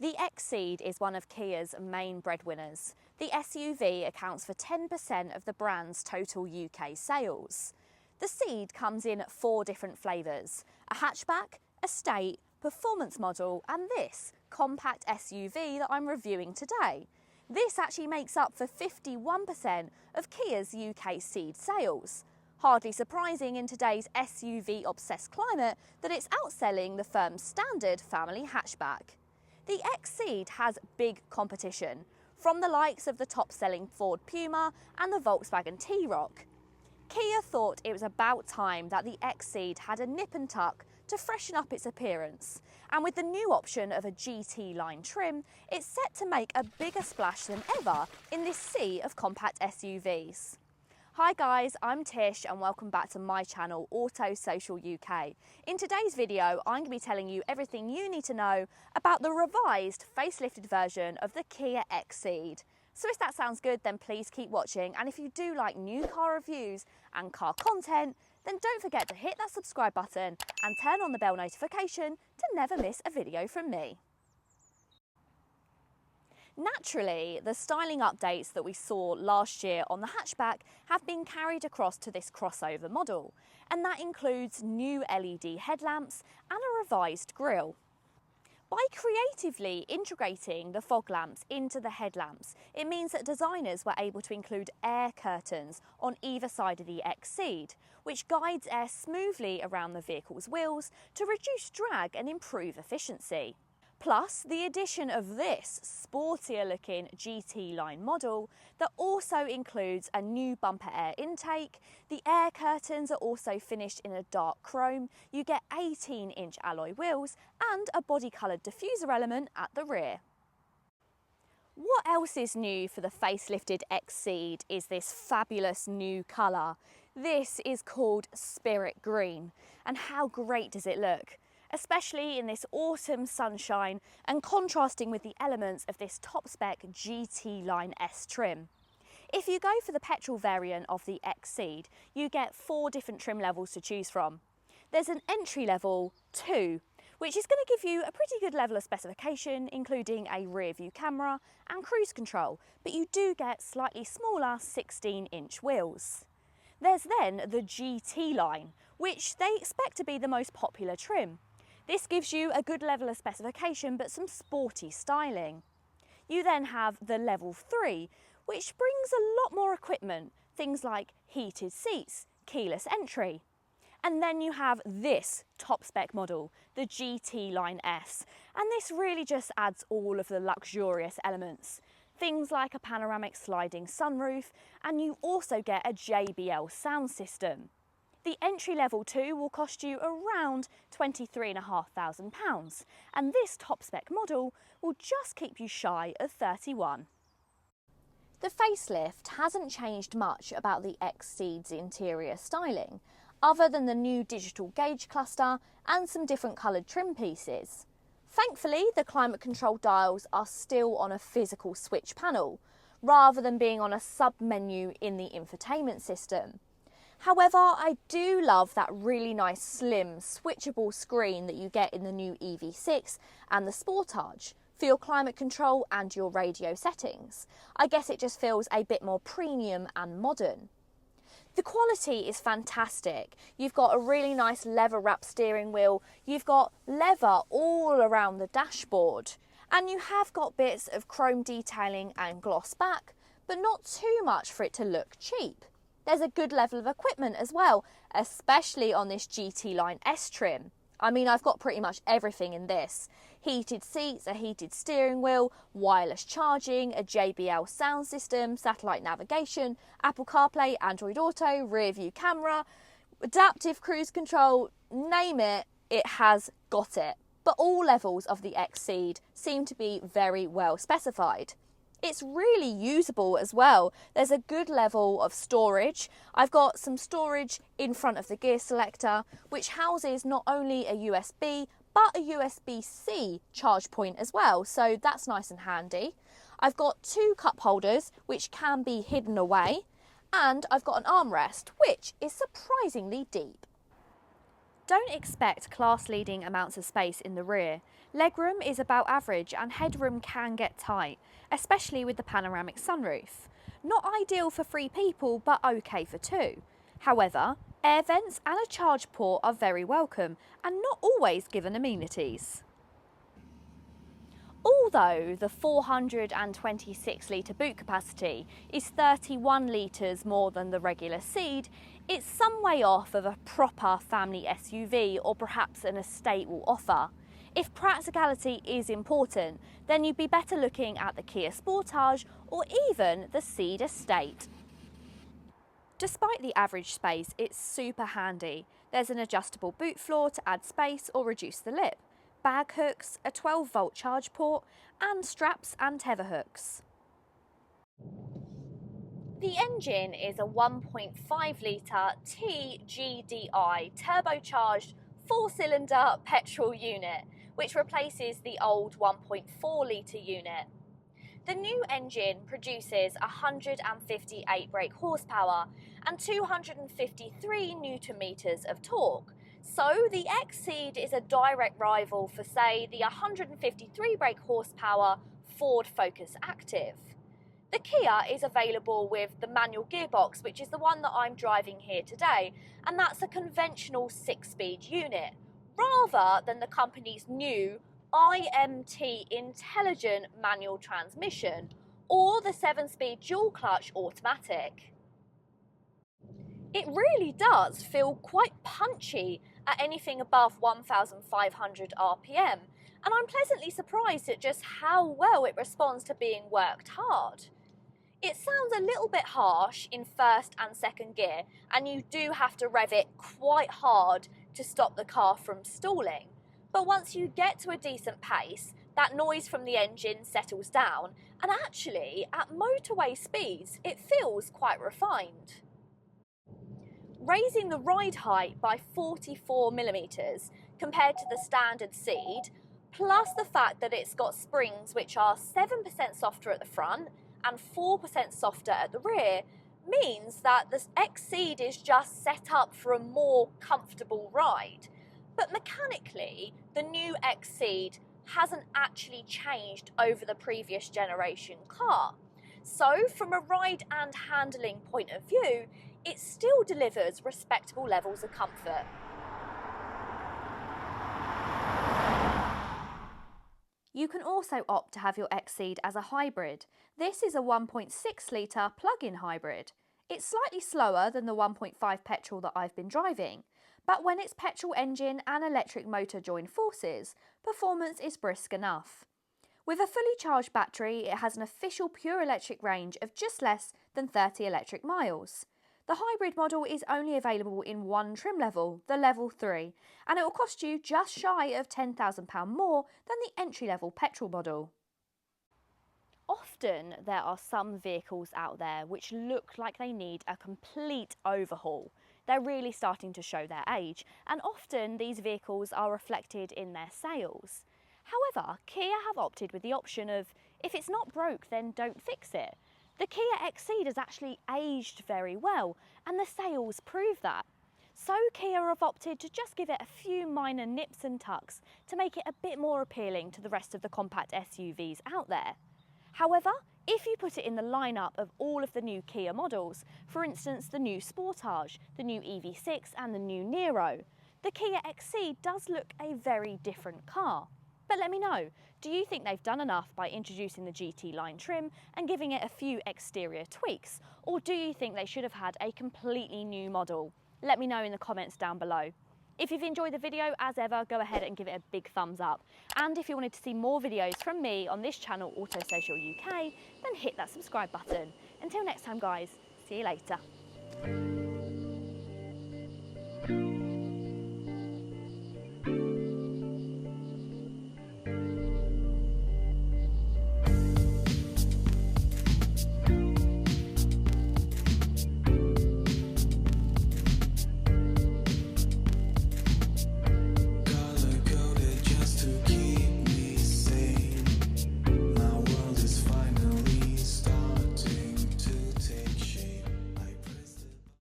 The XCEED is one of Kia's main breadwinners. The SUV accounts for 10% of the brand's total UK sales. The XCEED comes in 4 different flavours: a hatchback, estate, performance model and this compact SUV that I'm reviewing today. This actually makes up for 51% of Kia's UK XCEED sales. Hardly surprising in today's SUV-obsessed climate that it's outselling the firm's standard family hatchback. The XCEED has big competition, from the likes of the top-selling Ford Puma and the Volkswagen T-Roc. Kia thought it was about time that the XCEED had a nip and tuck to freshen up its appearance, and with the new option of a GT line trim, it's set to make a bigger splash than ever in this sea of compact SUVs. Hi guys, I'm Tish and welcome back to my channel Auto Social UK. In today's video I'm going to be telling you everything you need to know about the revised facelifted version of the Kia XCEED. So if that sounds good, then please keep watching, and if you do like new car reviews and car content, then don't forget to hit that subscribe button and turn on the bell notification to never miss a video from me. Naturally, the styling updates that we saw last year on the hatchback have been carried across to this crossover model, and that includes new LED headlamps and a revised grille. By creatively integrating the fog lamps into the headlamps, it means that designers were able to include air curtains on either side of the XCEED, which guides air smoothly around the vehicle's wheels to reduce drag and improve efficiency. Plus, the addition of this sportier looking GT line model that also includes a new bumper air intake. The air curtains are also finished in a dark chrome. You get 18-inch alloy wheels and a body coloured diffuser element at the rear. What else is new for the facelifted XCEED is this fabulous new colour. This is called Spirit Green, and how great does it look? Especially in this autumn sunshine and contrasting with the elements of this top-spec GT Line S trim. If you go for the petrol variant of the XCEED, you get 4 different trim levels to choose from. There's an entry level 2, which is going to give you a pretty good level of specification, including a rear view camera and cruise control, but you do get slightly smaller 16-inch wheels. There's then the GT line, which they expect to be the most popular trim. This gives you a good level of specification but some sporty styling. You then have the level 3, which brings a lot more equipment, things like heated seats, keyless entry. And then you have this top spec model, the GT Line S, and this really just adds all of the luxurious elements. Things like a panoramic sliding sunroof, and you also get a JBL sound system. The entry level 2 will cost you around £23,500, and this top spec model will just keep you shy of 31. The facelift hasn't changed much about the XCEED's interior styling, other than the new digital gauge cluster and some different coloured trim pieces. Thankfully, the climate control dials are still on a physical switch panel, rather than being on a sub-menu in the infotainment system. However, I do love that really nice slim switchable screen that you get in the new EV6 and the Sportage for your climate control and your radio settings. I guess it just feels a bit more premium and modern. The quality is fantastic. You've got a really nice leather wrapped steering wheel, you've got leather all around the dashboard, and you have got bits of chrome detailing and gloss back, but not too much for it to look cheap. There's a good level of equipment as well, especially on this GT Line S trim. I mean, I've got pretty much everything in this. Heated seats, a heated steering wheel, wireless charging, a JBL sound system, satellite navigation, Apple CarPlay, Android Auto, rear view camera, adaptive cruise control, name it, it has got it. But all levels of the XCEED seem to be very well specified. It's really usable as well. There's a good level of storage. I've got some storage in front of the gear selector, which houses not only a USB, but a USB-C charge point as well, so that's nice and handy. I've got 2 cup holders, which can be hidden away, and I've got an armrest, which is surprisingly deep. Don't expect class-leading amounts of space in the rear. Legroom is about average and headroom can get tight, especially with the panoramic sunroof. Not ideal for 3 people, but okay for 2. However, air vents and a charge port are very welcome and not always given amenities. Although the 426 litre boot capacity is 31 litres more than the regular XCEED, it's some way off of a proper family SUV or perhaps an estate will offer. If practicality is important, then you'd be better looking at the Kia Sportage or even the XCEED Estate. Despite the average space, it's super handy. There's an adjustable boot floor to add space or reduce the lip, bag hooks, a 12-volt charge port, and straps and tether hooks. The engine is a 1.5 litre TGDI turbocharged 4-cylinder petrol unit, which replaces the old 1.4 litre unit. The new engine produces 158 brake horsepower and 253 newton meters of torque. So the XCEED is a direct rival for, say, the 153 brake horsepower Ford Focus Active. The Kia is available with the manual gearbox, which is the one that I'm driving here today, and that's a conventional 6-speed unit, rather than the company's new IMT intelligent manual transmission or the 7-speed dual clutch automatic. It really does feel quite punchy at anything above 1,500 RPM, and I'm pleasantly surprised at just how well it responds to being worked hard. It sounds a little bit harsh in first and second gear, and you do have to rev it quite hard to stop the car from stalling. But once you get to a decent pace, that noise from the engine settles down, and actually, at motorway speeds, it feels quite refined. Raising the ride height by 44mm compared to the standard XCEED, plus the fact that it's got springs which are 7% softer at the front and 4% softer at the rear, means that the XCEED is just set up for a more comfortable ride. But mechanically, the new XCEED hasn't actually changed over the previous generation car. So from a ride and handling point of view, it still delivers respectable levels of comfort. You can also opt to have your XCEED as a hybrid. This is a 1.6 litre plug-in hybrid. It's slightly slower than the 1.5 petrol that I've been driving, but when its petrol engine and electric motor join forces, performance is brisk enough. With a fully charged battery, it has an official pure electric range of just less than 30 electric miles. The hybrid model is only available in one trim level, the Level 3, and it will cost you just shy of £10,000 more than the entry-level petrol model. Often there are some vehicles out there which look like they need a complete overhaul. They're really starting to show their age, and often these vehicles are reflected in their sales. However, Kia have opted with the option of, if it's not broke, then don't fix it. The Kia XCEED has actually aged very well, and the sales prove that. So Kia have opted to just give it a few minor nips and tucks to make it a bit more appealing to the rest of the compact SUVs out there. However, if you put it in the lineup of all of the new Kia models, for instance the new Sportage, the new EV6 and the new Niro, the Kia XCEED does look a very different car. But let me know, do you think they've done enough by introducing the GT line trim and giving it a few exterior tweaks? Or do you think they should have had a completely new model? Let me know in the comments down below. If you've enjoyed the video, as ever, go ahead and give it a big thumbs up. And if you wanted to see more videos from me on this channel, Auto Social UK, then hit that subscribe button. Until next time guys, see you later.